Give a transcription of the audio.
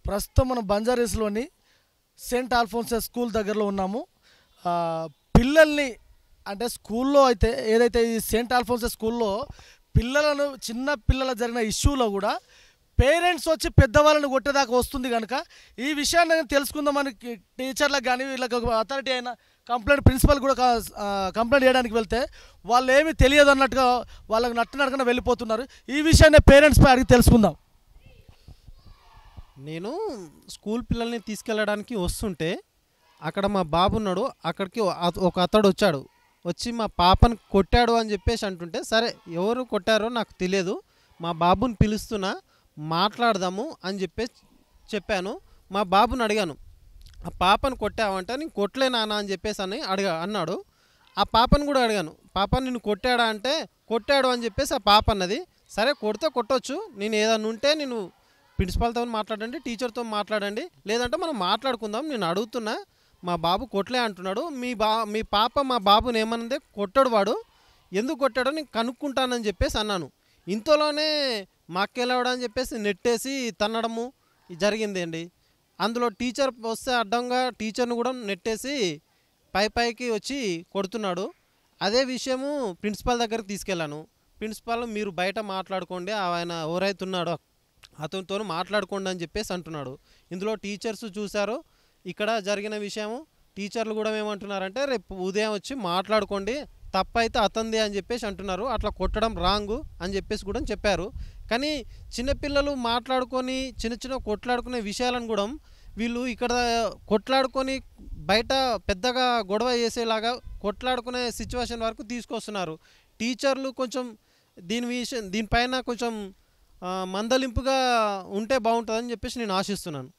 ప్రస్తుతం మనం బంజారాహిల్స్లోని Saint ఆల్ఫోన్సస్ school దగ్గరలో ఉన్నాము. పిల్లల్ని అంటే స్కూల్లో అయితే ఏదైతే ఈ సెయింట్ ఆల్ఫోన్సస్ స్కూల్లో పిల్లలను చిన్న పిల్లల జరిగిన ఇష్యూలో కూడా పేరెంట్స్ వచ్చి పెద్దవాళ్ళని కొట్టేదాకా వస్తుంది కనుక ఈ విషయాన్ని నేను తెలుసుకుందామని టీచర్లకు కానీ వీళ్ళకి అథారిటీ అయిన ప్రిన్సిపల్ కూడా కంప్లైంట్ చేయడానికి వెళ్తే వాళ్ళు ఏమీ తెలియదు అన్నట్టుగా వాళ్ళకి నట్టునడకన వెళ్ళిపోతున్నారు. ఈ విషయాన్ని పేరెంట్స్పై అడిగి తెలుసుకుందాం. నేను స్కూల్ పిల్లల్ని తీసుకెళ్ళడానికి వస్తుంటే అక్కడ మా బాబు ఉన్నాడు. అక్కడికి ఒక అతడు వచ్చి మా పాపను కొట్టాడు అని చెప్పేసి అంటుంటే, సరే ఎవరు కొట్టారో నాకు తెలియదు, మా బాబుని పిలుస్తున్నా మాట్లాడదాము అని చెప్పాను. మా బాబుని అడిగాను, ఆ పాపను కొట్టావంటే నేను కొట్టలే నాన్న అని చెప్పేసి అన్నాడు. ఆ పాపను కూడా అడిగాను, పాప నిన్ను కొట్టాడా అంటే కొట్టాడు అని చెప్పేసి ఆ పాప అన్నది. సరే కొడితే కొట్టొచ్చు, నేను ఏదన్నా ఉంటే నేను ప్రిన్సిపాల్తో మాట్లాడండి, టీచర్తో మాట్లాడండి, లేదంటే మనం మాట్లాడుకుందాం, నేను అడుగుతున్నా మా బాబు కొట్టలే అంటున్నాడు, మీ పాప మా బాబుని ఏమన్నదే కొట్టాడు, వాడు ఎందుకు కొట్టాడో నేను కనుక్కుంటానని చెప్పేసి అన్నాను. ఇంతలోనే మాకెళ్ళవడం అని చెప్పేసి నెట్టేసి తన్నడము జరిగింది అండి. అందులో టీచర్ వస్తే అడ్డంగా టీచర్ను కూడా నెట్టేసి పైకి వచ్చి కొడుతున్నాడు. అదే విషయము ప్రిన్సిపాల్ దగ్గరికి తీసుకెళ్ళాను. ప్రిన్సిపాల్ మీరు బయట మాట్లాడుకోండి, ఆయన ఎవరైతున్నాడో అతనితో మాట్లాడుకోండి అని చెప్పేసి అంటున్నాడు. ఇందులో టీచర్స్ చూశారు ఇక్కడ జరిగిన విషయము. టీచర్లు కూడా ఏమంటున్నారంటే రేపు ఉదయం వచ్చి మాట్లాడుకోండి, తప్పైతే అతంది అని చెప్పేసి అంటున్నారు. అట్లా కొట్టడం రాంగు అని చెప్పేసి కూడా చెప్పారు. కానీ చిన్నపిల్లలు మాట్లాడుకొని చిన్న కొట్లాడుకునే విషయాలను కూడా వీళ్ళు ఇక్కడ కొట్లాడుకొని బయట పెద్దగా గొడవ చేసేలాగా కొట్లాడుకునే సిచ్యువేషన్ వరకు తీసుకొస్తున్నారు. టీచర్లు కొంచెం దీనిపైన కొంచెం మందలింపుగా ఉంటే బాగుంటుందని చెప్పేసి నేను ఆశిస్తున్నాను.